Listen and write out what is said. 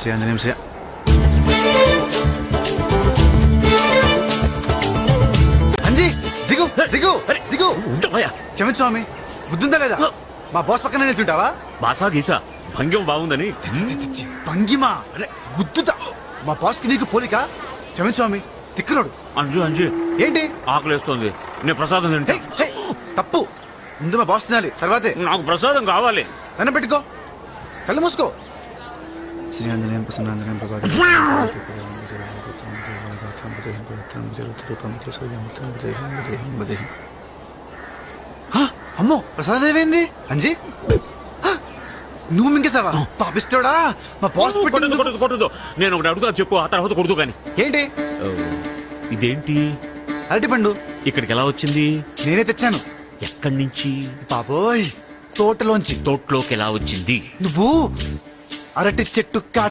శ్రీ ఆంజనేయం శ్రీ అంజీ దిగు దిగు దిగు. క్షమించు స్వామి, బుద్ధుందా లేదా? మా బాస్ పక్కన నిల్చుంటావా? బాసా గీసా భంగ్యం బాగుందని. భంగిమా అరే గుద్దుతా. మా బాస్ కి నీకు పోలిక? క్షమించు స్వామి, తిక్కలోడు. అంజు అంజు ఏంటి ఆకలేస్తోంది, నేను ప్రసాదం తింటా. హే, హే, తప్పు. ముందు మా బాస్ తినాలి, తర్వాతే. నాకు ప్రసాదం కావాలి. దండం పెట్టుకో, కళ్ళు మూసుకో. శ్రీ ఆంజనేయం ప్రసన్నాంజనేయం అమ్మో ప్రసాదం ఏమైంది అంజీ? నువ్వు మింగేసావా? పాపిస్తోడా, మా బాస్ కొట్టదు. నేను ఒకటి అడుగుతా, చెప్పు, ఆ తర్వాత కొడుతూ కానీ. ఏంటి? ఇదేంటి అరటి పండు ఇక్కడికి ఎలా వచ్చింది? నేనే తెచ్చాను. ఎక్కడి నుంచి? బాబోయ్, తోటలోంచి. తోటలోకి ఎలా వచ్చింది? నువ్వు అరటి చెట్టు